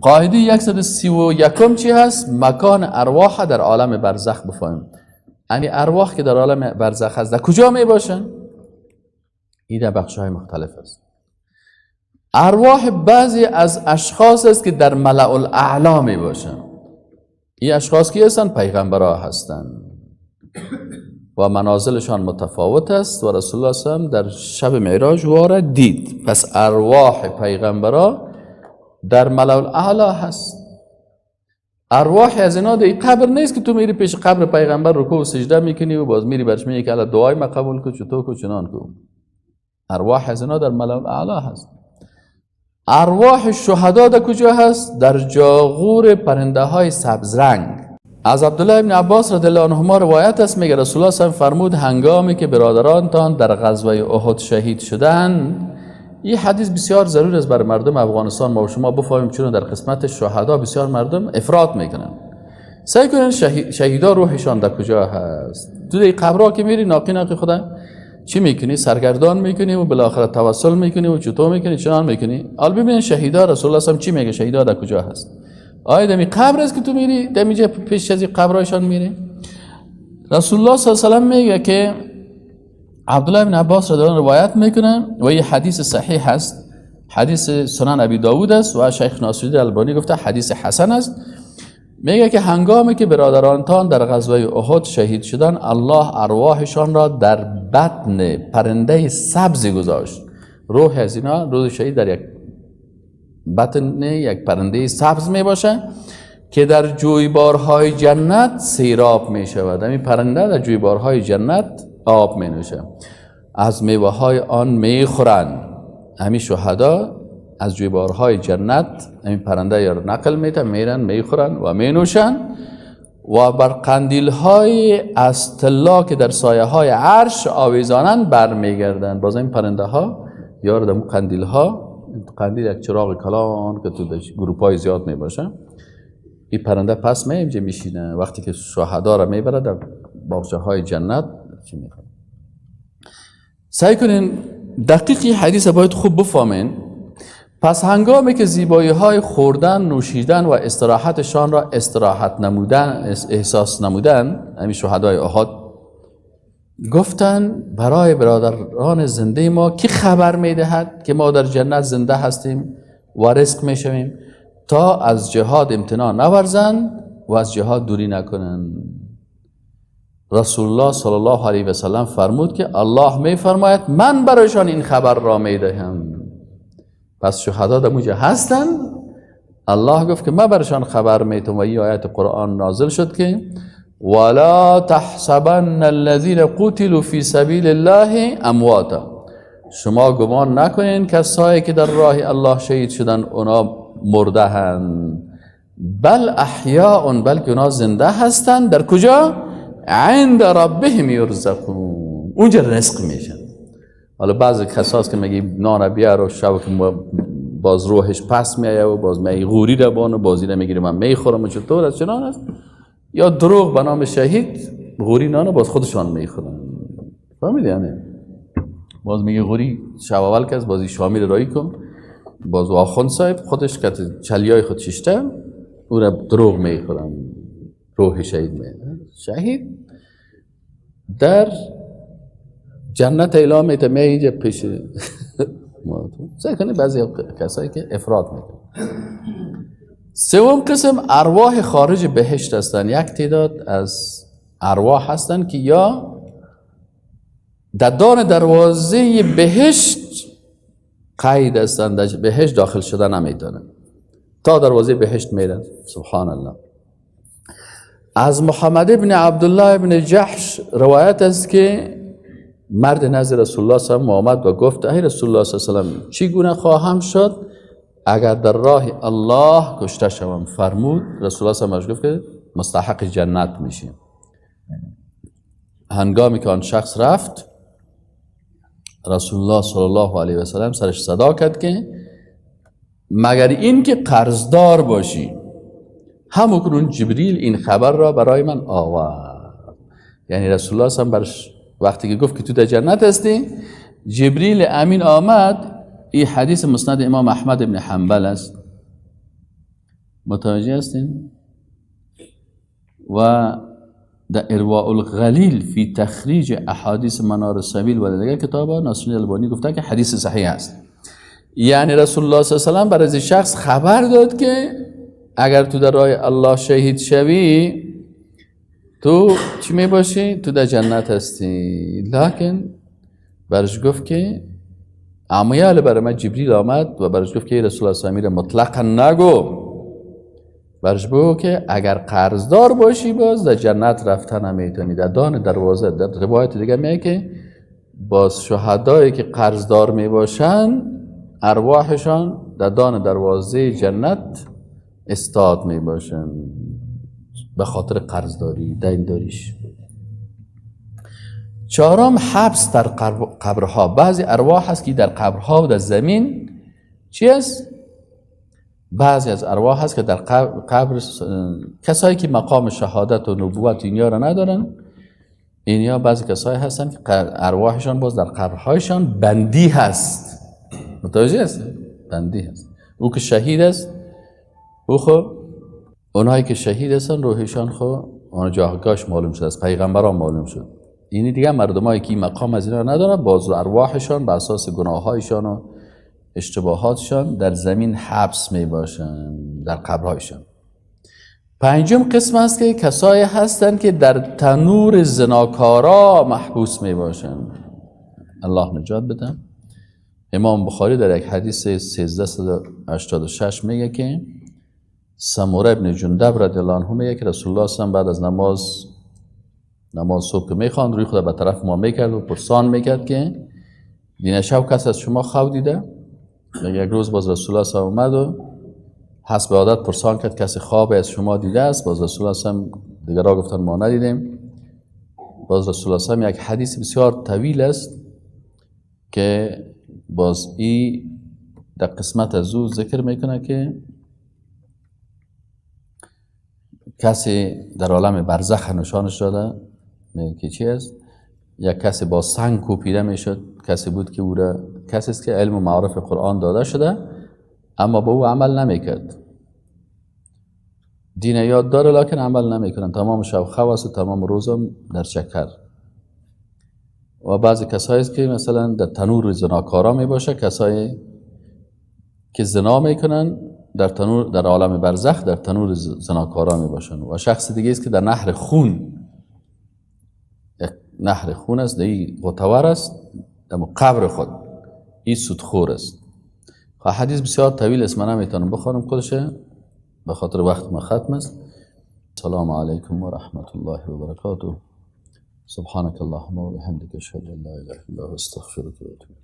قاعده 131 چی هست؟ مکان ارواح در عالم برزخ بفهمیم. یعنی ارواح که در عالم برزخ هست در کجا می باشن؟ این در بخش‌های مختلف است. ارواح بعضی از اشخاص است که در ملأ الاعلی می باشن. این اشخاص کی هستن؟ پیغمبرها هستند و منازلشان متفاوت است و رسول الله صلی الله علیه و آله در شب معراج واره دید. پس ارواح پیغمبرها در ملأ الاعلی هست. ارواح از اینا در قبر نیست که تو میری پیش قبر پیغمبر رکوع و سجده میکنی و باز میری برش میگی که الله دعای ما قبول کن چطور کو چنان کو. ارواح از اینا در ملأ الاعلی هست. ارواح شهدا در کجا هست؟ در جاغور پرنده های سبز رنگ. از عبدالله ابن عباس رضی الله عنهما روایت است، میگه رسول الله صلی الله علیه و فرمود هنگامی که برادرانتان در غزوه احد شهید شدند. این حدیث بسیار ضرور است برای مردم افغانستان ما و شما بفهمیم، چون در قسمت شهدا بسیار مردم افراط میکنن. سعی کنین شهیدا روحشان در کجا هست. تو در قبرها که میری ناقی خدا چی میکنی؟ سرگردان میکنی و بالاخره توسل میکنی و چطور میکنی؟ چنان میکنی؟ حالا ببینید شهیدا رسول الله صلی الله علیه و چی میگه؟ شهیدا در کجا هست؟ آیا دمی قبر است که تو میری؟ دمی پیش از این قبرایشان میری؟ رسول الله صلی الله علیه و میگه که عبدالله بن عباس رضی الله عنه روایت میکنه و این حدیث صحیح است، حدیث سنن ابی داود است و شیخ ناصرالدین البانی گفته حدیث حسن است. میگه که هنگامی که برادرانتان در غزوه احد شهید شدن، الله ارواحشان را در بطن پرنده سبزی گذاشت. روح از اینا روز شهید در یک بطن یک پرنده سبز می باشه که در جویبارهای جنت سیراب می شود. این پرنده در جویبارهای جنت آب می نوشه، از میوه های آن می خورند. همین شهدا از جویبارهای جنت همین پرنده یا نقل میرن میخورن و مینوشن و بر قندیل های از طلا که در سایه های عرش آویزانن برمیگردن. باز این پرنده ها یا در قندیل ها، قندیل یک چراغ کلان که تو گروپ های زیاد میباشن، این پرنده پس اینجا میشینه وقتی که شهدا را میبره در باغچه های جنت. سعی کنین دقیقی حدیث باید خوب بفهمین. پس هنگامی که زیبایی های خوردن، نوشیدن و استراحتشان را استراحت نمودن، احساس نمودن، همین شهدای احد گفتن برای برادران زنده ما کی خبر میدهد که ما در جنت زنده هستیم و رزق میشویم تا از جهاد امتناع نورزند و از جهاد دوری نکنند. رسول الله صلی الله علیه و سلم فرمود که الله میفرماید من برایشان این خبر را میدهم. پس شهدا در موجه هستن. الله گفت که من برشان خبر میتونم و این آیت قرآن نازل شد که ولا تحسبن الذين قتلوا في سبيل الله امواتا. شما گمان نکنین کسایی که در راه الله شهید شدن اونا مرده هستند، بل احیاء، بلکه اونا زنده هستند. در کجا؟ عند ربهم یرزقون، اونجا رزق میشن. حالا بعضی کساست که میگی نان بیار و شب که باز روحش پس میایه و باز می غوری رو بانه بازی رو میگیره من میخورم و چطور از چنان است، یا دروغ به نام شهید غوری نانو باز خودشان میخورن. فهمیدی یعنی باز میگه غوری شب اول که از بازی شامل رایی کن، باز آخوند صاحب خودش که چلیای خود ششته او را دروغ میخورن، روح شهید میایه. شهید در جنت اعلام میده می اینجا پیش سعی کنی بعضی کسایی که افراد میکنن. سوم قسم ارواح خارج بهشت هستن. یک تعداد از ارواح هستن که یا در دروازه بهشت قید هستن، در بهشت داخل شدن نمیتونن، تا دروازه بهشت میرن. سبحان الله. از محمد ابن عبدالله ابن جحش روایت است که مرد نزد رسول الله صلی الله علیه و آمد و گفت ای رسول الله صلی الله علیه و سلم چی گونه خواهم شد اگر در راه الله کشته شوم؟ فرمود رسول الله صلی الله علیه و گفت که مستحق جنت میشی. هنگامی که آن شخص رفت رسول الله صلی الله علیه و سلم سرش صدا کرد که مگر این که قرضدار باشی. همکنون جبریل این خبر را برای من آورد. یعنی رسول الله صلی الله علیه و سلم وقتی که گفت که تو در جنت هستی، جبریل امین آمد. این حدیث مسند امام احمد ابن حنبل است. متوجه هستین؟ و در ارواء الغلیل فی تخریج احادیث منار السبیل و دیگر کتاب ناصرالدین البانی گفته که حدیث صحیح است. یعنی رسول الله صلی الله علیه و آله برای شخص خبر داد که اگر تو در راه الله شهید شوی تو چی می باشی؟ تو در جنت هستی. لکن برش گفت که امیال برای من جبریل آمد و برش گفت که رسول الله صلی الله علیه و آله مطلقا نگو، برش بگو که اگر قرضدار باشی باز در جنت رفتن نمیتونی. در دان دروازه در روایت دیگه میگه که باز شهدایی که قرضدار میباشن ارواحشان در دان دروازه جنت استاد میباشن به خاطر قرضداری دین داریش. چهارم حبس در قبرها. بعضی ارواح هست که در قبرها و در زمین چی است؟ بعضی از ارواح هست که در قبر کسایی که مقام شهادت و نبوت اینیا را ندارن، اینیا بعضی کسایی هستن که ارواحشان باز در قبرهایشان بندی هست. متوجه هست؟ بندی هست. او که شهید است، او خب اونایی که شهید هستن روحشان خب اون جاهگاهش معلوم شد، از پیغمبران معلوم شد. اینی دیگه مردمایی که مقام از اینا ندارن باز ارواحشان بر اساس گناهایشان و اشتباهاتشان در زمین حبس می باشن در قبرهایشان. پنجم قسم است که کسایی هستند که در تنور زناکارا محبوس می باشن. الله نجات بده. امام بخاری در یک حدیث 1386 میگه که سموره ابن جندب رضی الله عنه میگه که رسول الله صلی الله علیه و بعد از نماز صبح که میخواند روی خود به طرف ما میکرد و پرسان میکرد که دین شب کس از شما خواب دیده؟ یک روز باز رسول الله صلی الله علیه و آله اومد و حسب عادت پرسان کرد کسی خواب از شما دیده است؟ باز رسول الله صلی الله علیه و آله دیگه را گفتن ما ندیدیم. باز رسول الله صلی الله علیه و آله یک حدیث بسیار طویل است که باز ای در قسمت از او ذکر میکنه که کسی در عالم برزخ نشانش داده که چی است؟ یک کسی با سنگ کوپیده میشد، کسی بود که او را کسی است که علم و معارف قرآن داده شده اما با او عمل نمیکرد. دین یاد داره لکن عمل نمیکنن، تمام شب خواست و تمام روزم در چکر. و بعضی کسایی است که مثلا در تنور زناکارا میباشه، کسایی که زنا میکنن در تنور در عالم برزخ در تنور زناکارا میباشن. و شخص دیگه است که در نهر خون، نهر خون است، این غتور است در قبر خود، این سودخور است. حدیث بسیار طویل است، من نمیتونم بخونم کلشه به خاطر وقت ما ختم است. السلام علیکم و رحمت الله و برکاته. سبحانك اللهم و بحمدک اشهد ان لا اله الا انت استغفرک و اتوب